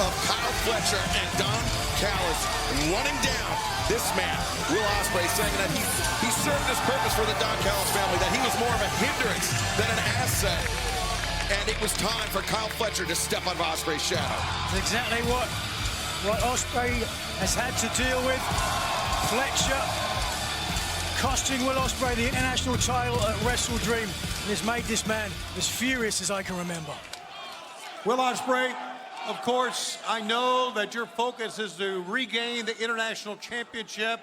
of Kyle Fletcher and Don Callis running down this man, Will Ospreay, saying that he served his purpose for the Don Callis family, that he was more of a hindrance than an asset. And it was time for Kyle Fletcher to step out of Ospreay's shadow. That's exactly what Ospreay has had to deal with. Fletcher costing Will Ospreay the international title at Wrestle Dream, and has made this man as furious as I can remember. Will Ospreay, of course, I know that your focus is to regain the international championship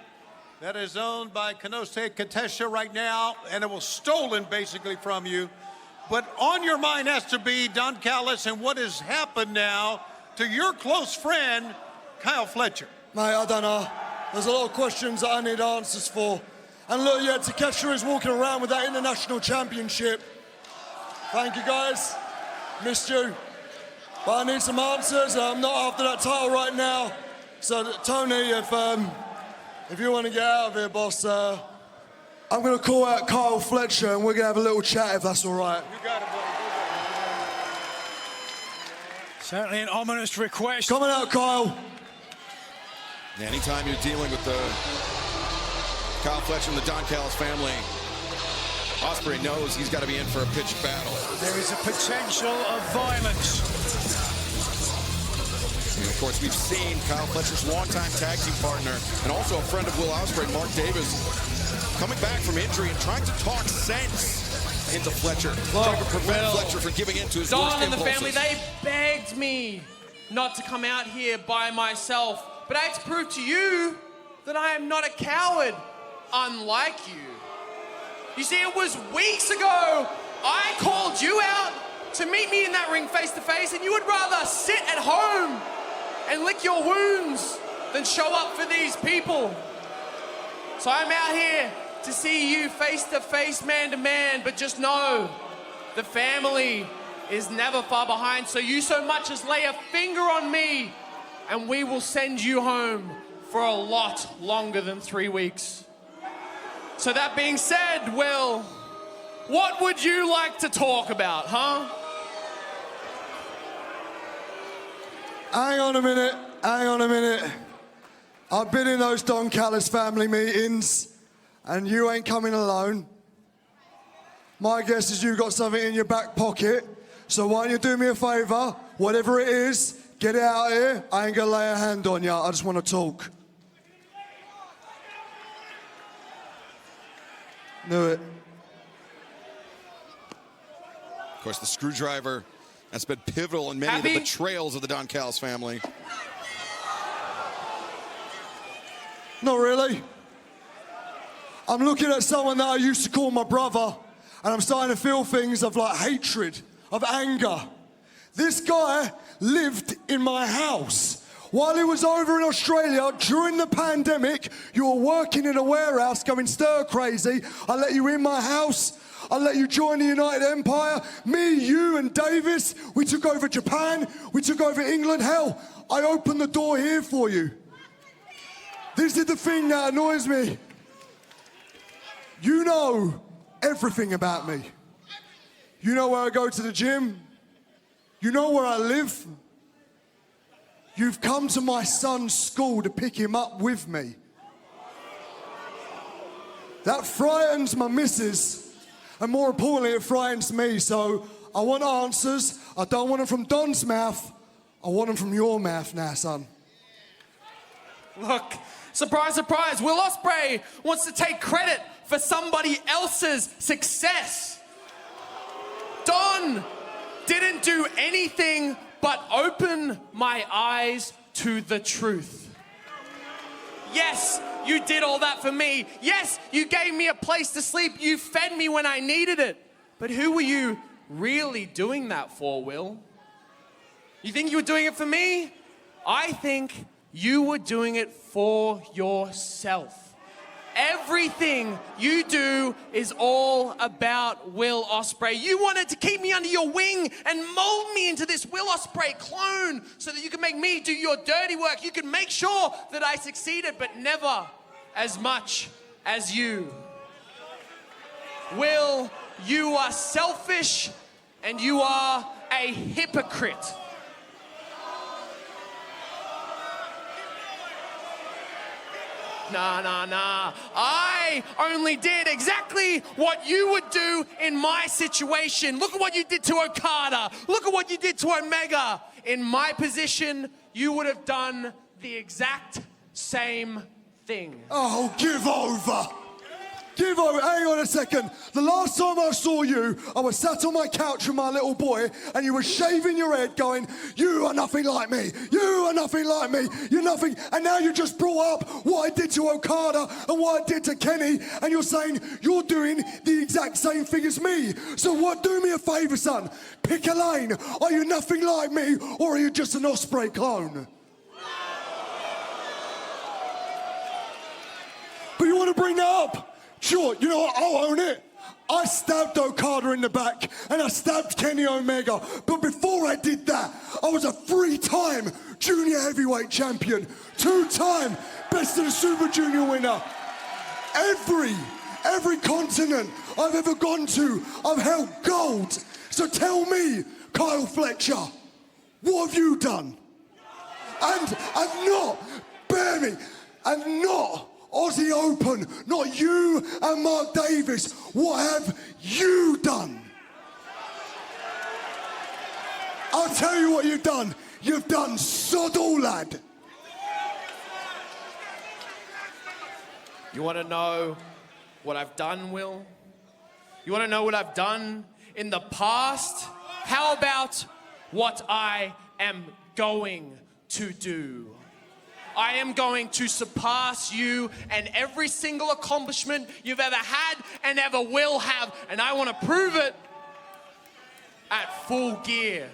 that is owned by Konose Katesha right now, and it was stolen basically from you. But on your mind has to be Don Callis and what has happened now to your close friend, Kyle Fletcher. Mate, I don't know. There's a lot of questions that I need answers for. And look, yeah, Takeshita is walking around with that international championship. Thank you, guys. Missed you. But I need some answers. I'm not after that title right now. So, Tony, if you want to get out of here, boss, I'm going to call out Kyle Fletcher and we're going to have a little chat if that's all right. You got it, buddy. Certainly an ominous request. Coming out, Kyle. Anytime you're dealing with the Kyle Fletcher and the Don Callis family, Ospreay knows he's got to be in for a pitched battle. There is a potential of violence. And of course, we've seen Kyle Fletcher's longtime tag team partner and also a friend of Will Ospreay, Mark Davis, coming back from injury and trying to talk sense into Fletcher, trying to prevent Fletcher from giving in to his worst Don and the impulses. family, they begged me not to come out here by myself. But I had to prove to you that I am not a coward, unlike you. You see, it was weeks ago I called you out to meet me in that ring face to face, and you would rather sit at home and lick your wounds than show up for these people. So I'm out here to see you face to face, man to man, but just know the family is never far behind. So you so much as lay a finger on me and we will send you home for a lot longer than 3 weeks. So that being said, Will, what would you like to talk about, huh? Hang on a minute, hang on a minute. I've been in those Don Callis family meetings, and you ain't coming alone. My guess is you've got something in your back pocket, so why don't you do me a favor, whatever it is, get it out of here. I ain't gonna lay a hand on you, I just want to talk. Knew it. Of course, the screwdriver has been pivotal in many of the betrayals of the Don Callis family. Not really. I'm looking at someone that I used to call my brother, and I'm starting to feel things of like hatred, of anger. This guy lived in my house. While he was over in Australia during the pandemic, you were working in a warehouse going stir crazy. I let you in my house. I let you join the United Empire. Me, you, and Davis, we took over Japan. We took over England. Hell, I opened the door here for you. This is the thing that annoys me. You know everything about me. You know where I go to the gym. You know where I live. You've come to my son's school to pick him up with me. That frightens my missus, and more importantly, it frightens me. So I want answers. I don't want them from Don's mouth. I want them from your mouth now, son. Look, surprise, surprise, Will Ospreay wants to take credit for somebody else's success. Don didn't do anything but open my eyes to the truth. Yes, you did all that for me. Yes, you gave me a place to sleep. You fed me when I needed it. But who were you really doing that for, Will? You think you were doing it for me? I think you were doing it for yourself. Everything you do is all about Will Ospreay. You wanted to keep me under your wing and mold me into this Will Ospreay clone so that you could make me do your dirty work. You could make sure that I succeeded, but never as much as you. Will, you are selfish and you are a hypocrite. Nah. I only did exactly what you would do in my situation. Look at what you did to Okada. Look at what you did to Omega. In my position, you would have done the exact same thing. Oh, give over. Give over. Hang on a second. The last time I saw you, I was sat on my couch with my little boy, and you were shaving your head going, you are nothing like me. You are nothing like me. You're nothing. And now you just brought up what I did to Okada and what I did to Kenny, and you're saying you're doing the exact same thing as me. So what? Do me a favor, son. Pick a lane. Are you nothing like me, or are you just an Ospreay clone? But you want to bring that up? Sure, you know what, I'll own it. I stabbed Okada in the back, and I stabbed Kenny Omega. But before I did that, I was a 3-time junior heavyweight champion, 2-time best of the Super Junior winner. Every continent I've ever gone to, I've held gold. So tell me, Kyle Fletcher, what have you done? And not Aussie Open, not you and Mark Davis. What have you done? I'll tell you what you've done. You've done sod all, lad. You want to know what I've done, Will? You want to know what I've done in the past? How about what I am going to do? I am going to surpass you and every single accomplishment you've ever had and ever will have. And I want to prove it at Full Gear.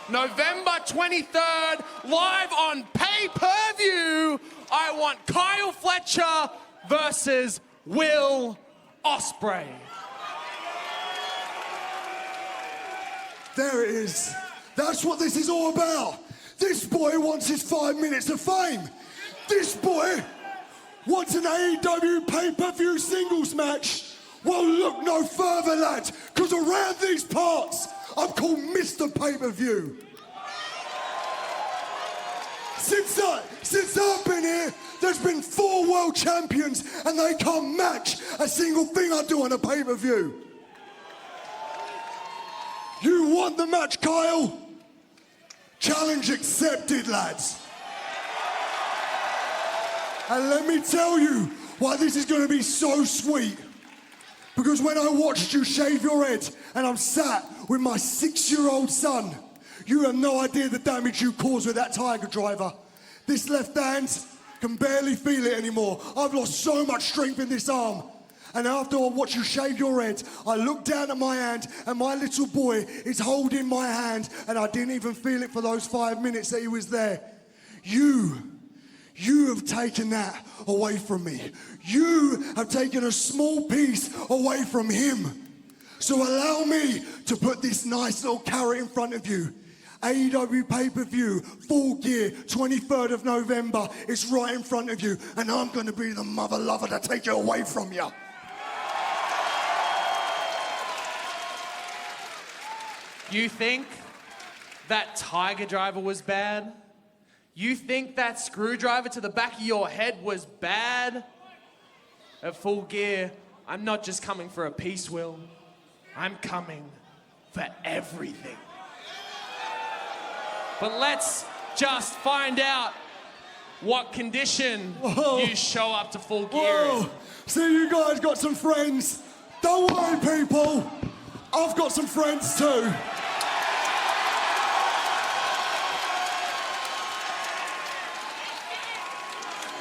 November 23rd, live on pay-per-view, I want Kyle Fletcher versus Will Ospreay. There it is. That's what this is all about. This boy wants his 5 minutes of fame. This boy wants an AEW pay-per-view singles match. Well, look no further, lads, because around these parts, I'm called Mr. Pay-per-view. Since I've been here, there's been 4 world champions, and they can't match a single thing I do on a pay-per-view. You want the match, Kyle? Challenge accepted, lads. And let me tell you why this is going to be so sweet. Because when I watched you shave your head and I'm sat with my 6-year-old son, you have no idea the damage you caused with that Tiger Driver. This left hand can barely feel it anymore. I've lost so much strength in this arm. And after I watched you shave your head, I looked down at my hand and my little boy is holding my hand, and I didn't even feel it for those 5 minutes that he was there. You have taken that away from me. You have taken a small piece away from him. So allow me to put this nice little carrot in front of you. AEW pay-per-view, Full Gear, 23rd of November. It's right in front of you, and I'm going to be the mother lover to take it away from you. You think that Tiger Driver was bad? You think that screwdriver to the back of your head was bad? At Full Gear, I'm not just coming for a piece, Will. I'm coming for everything. But let's just find out what condition you show up to Full Gear in. See, you guys got some friends. Don't worry, people. I've got some friends too.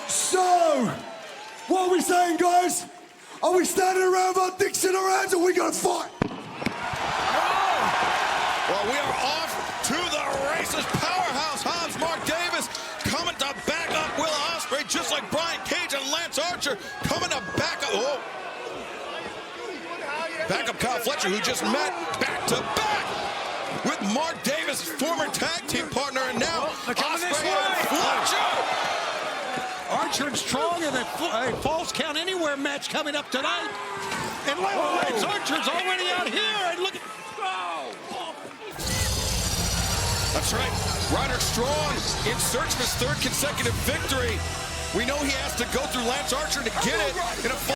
So, what are we saying, guys? Are we standing around with our dicks in our hands, or are we gonna fight? Well, we are off to the races. Powerhouse Hobbs, Mark Davis coming to back up Will Ospreay, just like Brian Cage and Lance Archer coming to back up. Oh. Back up Kyle Fletcher, who just met back to back with Mark Davis, former tag team partner, and now Ospreay and Fletcher. Archer and Strong in a false count anywhere match coming up tonight. And Lance Archer's already out here. And look at... Oh. That's right. Roderick Strong in search of his third consecutive victory. We know he has to go through Lance Archer to get it in a